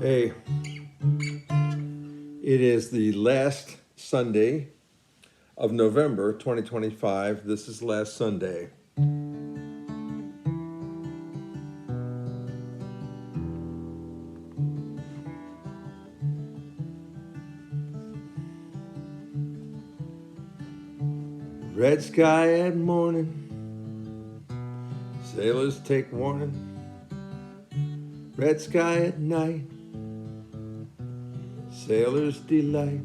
Hey, it is the last Sunday of November 2025. This is last Sunday. Red sky at morning, sailors take warning. Red sky at night, sailors delight.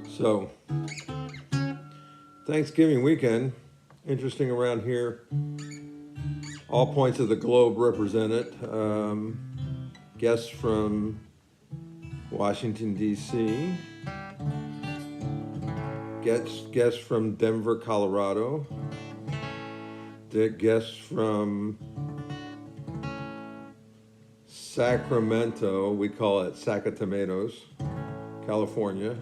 So, Thanksgiving weekend, interesting around here. All points of the globe represented. Guests from Washington, D.C., guests from Denver, Colorado, guests from Sacramento, we call it Sacatomatoes, California,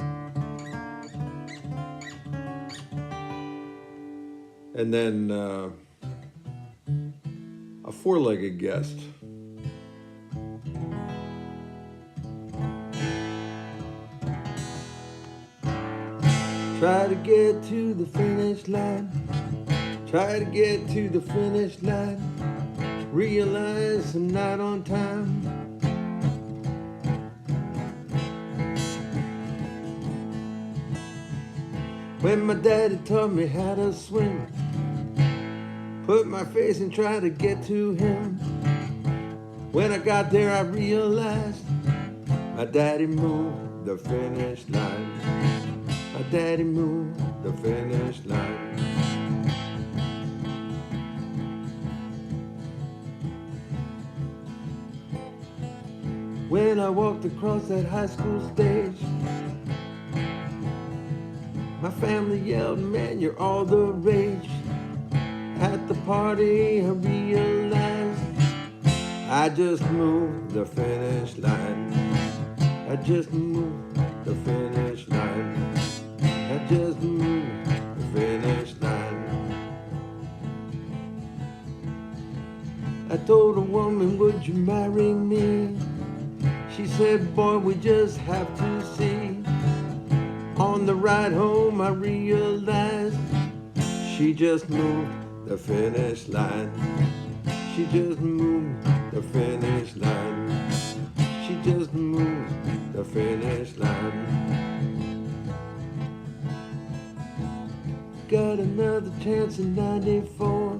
and then a four-legged guest. Try to get to the finish line. Try to get to the finish line. Realize I'm not on time. When my daddy taught me how to swim, put my face and try to get to him. When I got there, I realized my daddy moved the finish line. My daddy moved the finish line. When I walked across that high school stage, my family yelled, "Man, you're all the rage." At the party, I realized I just moved the finish line. I just moved the finish line. I just moved the finish line. I told a woman, "Would you marry me?" She said, "Boy, we just have to see." On the ride home, I realized she just moved the finish line. She just moved the finish line. She just moved the finish line. Got another chance in '94.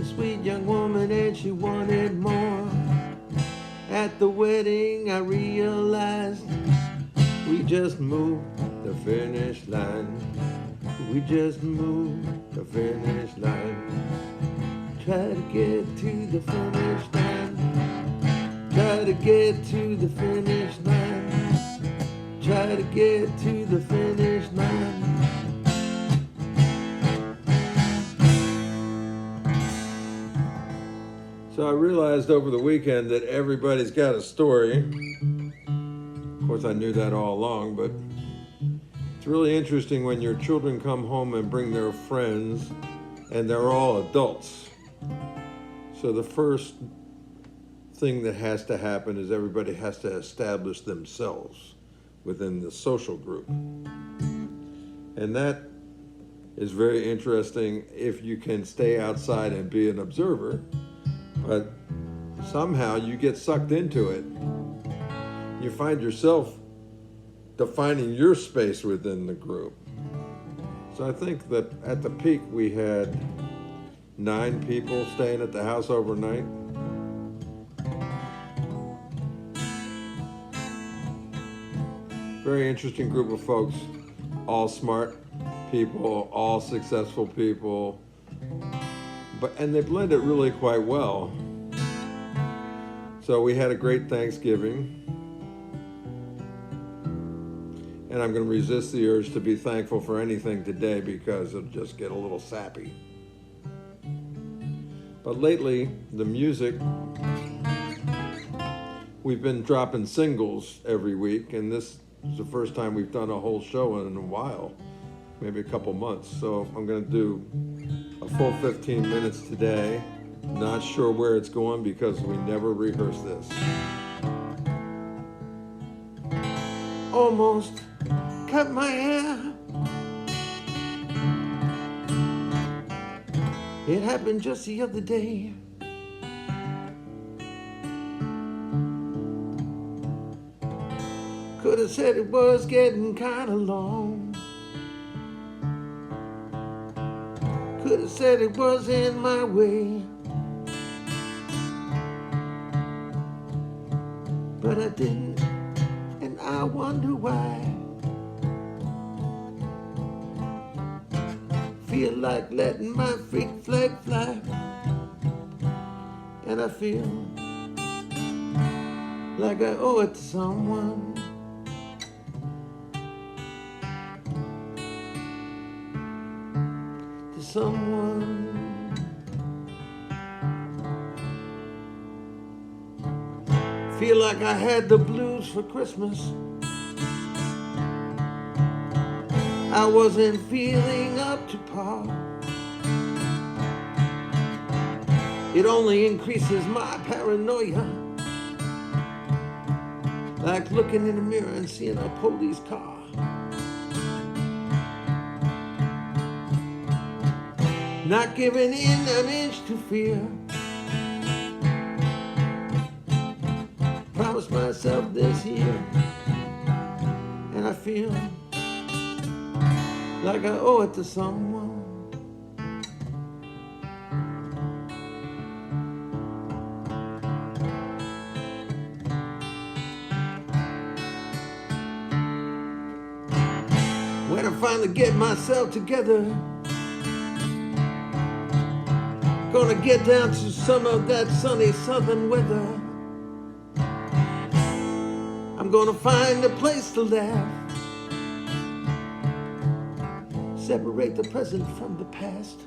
A sweet young woman and she wanted more. At the wedding I realized we just moved the finish line. We just moved the finish line. Try to get to the finish line. Try to get to the finish line. Try to get to the finish line. So I realized over the weekend that everybody's got a story. Of course, I knew that all along, but it's really interesting when your children come home and bring their friends, and they're all adults. So the first thing that has to happen is everybody has to establish themselves within the social group. And that is very interesting if you can stay outside and be an observer. But somehow you get sucked into it. You find yourself defining your space within the group. So I think that at the peak we had 9 people staying at the house overnight. Very interesting group of folks, all smart people, all successful people. And they blend it really quite well. So we had a great Thanksgiving. And I'm going to resist the urge to be thankful for anything today because it'll just get a little sappy. But lately, the music, we've been dropping singles every week, and this is the first time we've done a whole show in a while. maybe a couple months. So I'm going to do a full 15 minutes today. Not sure where it's going because we never rehearsed this. Almost cut my hair. It happened just the other day. Could have said it was getting kind of long. Could have said it was in my way. But I didn't, and I wonder why. Feel like letting my freak flag fly. And I feel like I owe it to someone. To someone. Feel like I had the blues for Christmas. I wasn't feeling up to par. It only increases my paranoia. Like looking in the mirror and seeing a police car. Not giving in an inch to fear. Promised myself this year. And I feel like I owe it to someone. When I finally get myself together, gonna get down to some of that sunny southern weather. I'm gonna find a place to laugh. Separate the present from the past.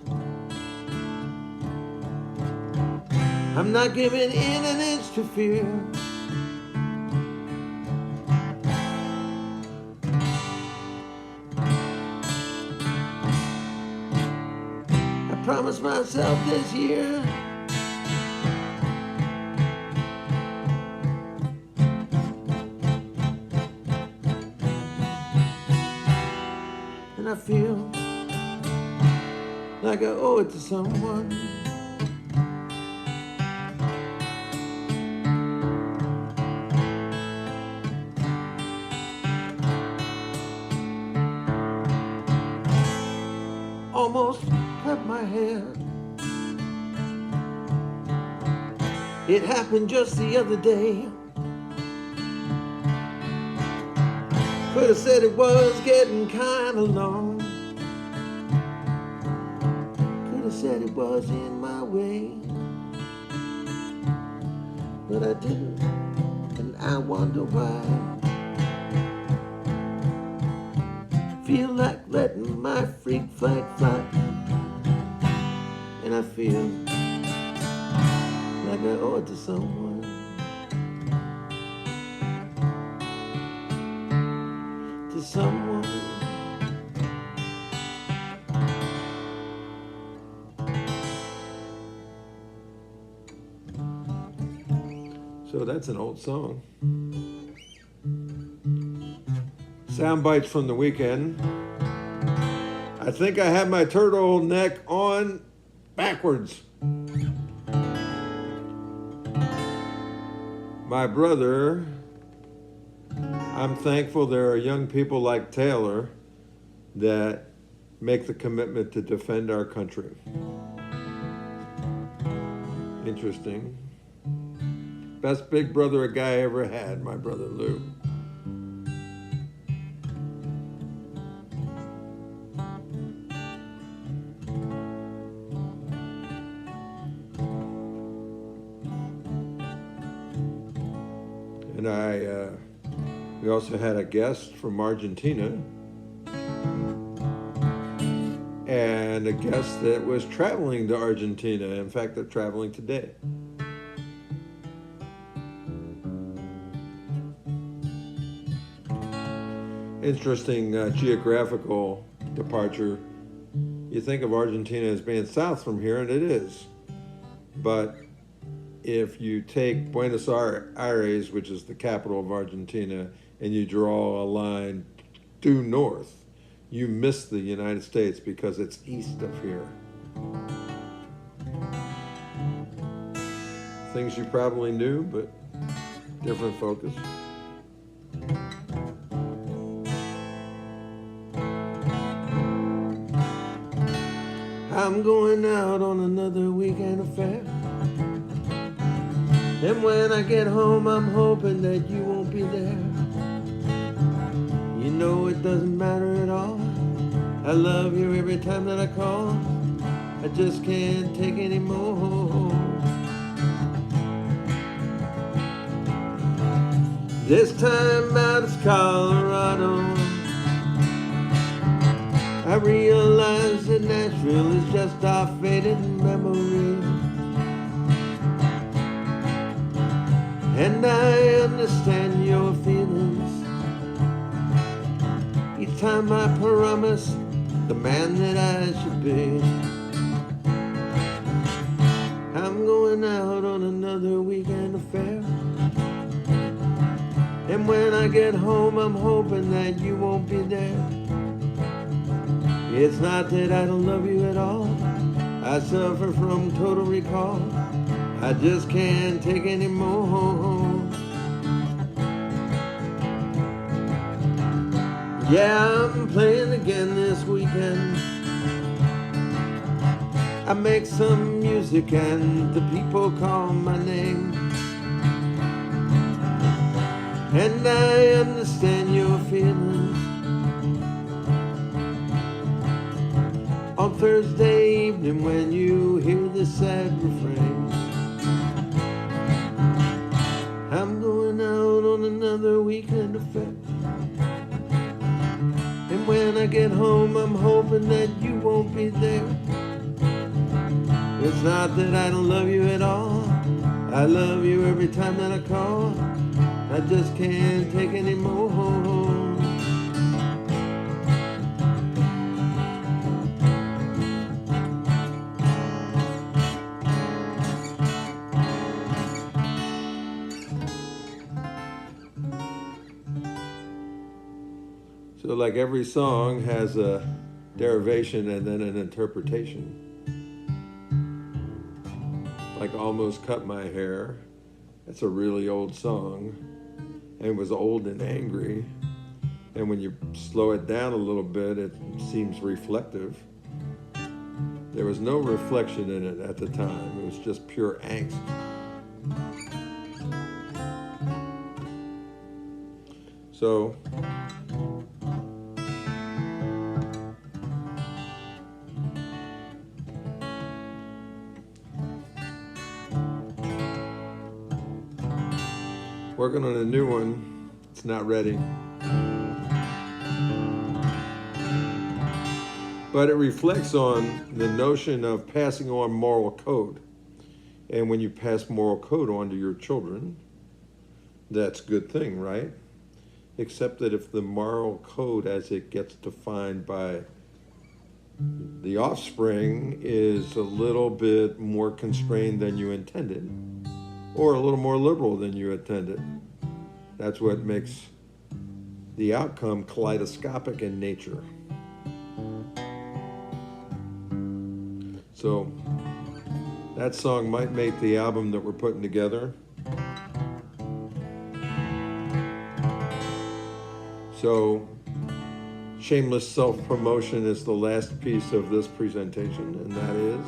I'm not giving in an inch to fear. I promised myself this year. And I feel like I owe it to someone. Almost cut my hair. It happened just the other day. Could have said it was getting kind of long. Could have said it was in my way. But I didn't, and I wonder why. Feel like letting my freak flag fly. And I feel like I owe it to someone. To someone. So that's an old song. Sound bites from the weekend. I think I have my turtleneck on backwards. My brother, I'm thankful there are young people like Taylor that make the commitment to defend our country. Interesting. Best big brother a guy ever had, my brother Lou. And we also had a guest from Argentina and a guest that was traveling to Argentina. In fact, they're traveling today. Interesting geographical departure, you think of Argentina as being south from here, and it is. But if you take Buenos Aires, which is the capital of Argentina, and you draw a line due north, you miss the United States because it's east of here. Things you probably knew, but different focus. I'm going out on another weekend affair, and when I get home I'm hoping that you won't be there. You know it doesn't matter at all, I love you every time that I call, I just can't take any more. This time out of Colorado, I realize that Nashville is just our faded memory. And I understand your feelings each time I promise the man that I should be. I'm going out on another weekend affair, and when I get home I'm hoping that you won't be there. It's not that I don't love you at all, I suffer from total recall, I just can't take any more. Yeah, I'm playing again this weekend, I make some music and the people call my name. And I understand your feelings on Thursday evening when you hear the sad refrain. I'm going out on another weekend affair, and when I get home I'm hoping that you won't be there. It's not that I don't love you at all, I love you every time that I call, I just can't take any more. So like every song has a derivation and then an interpretation. Like Almost Cut My Hair, that's a really old song, and it was old and angry, and when you slow it down a little bit it seems reflective. There was no reflection in it at the time, it was just pure angst. So working on a new one, it's not ready. But it reflects on the notion of passing on moral code. And when you pass moral code on to your children, that's a good thing, right? Except that if the moral code as it gets defined by the offspring is a little bit more constrained than you intended, or a little more liberal than you intended, that's what makes the outcome kaleidoscopic in nature. So that song might make the album that we're putting together. So shameless self-promotion is the last piece of this presentation, and that is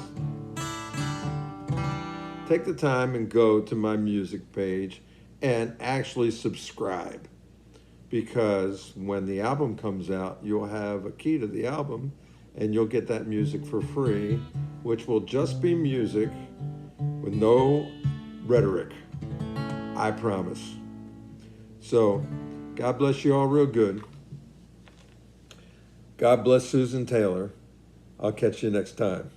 take the time and go to my music page and actually subscribe, because when the album comes out, you'll have a key to the album and you'll get that music for free, which will just be music with no rhetoric, I promise. So, God bless you all real good. God bless Susan Taylor. I'll catch you next time.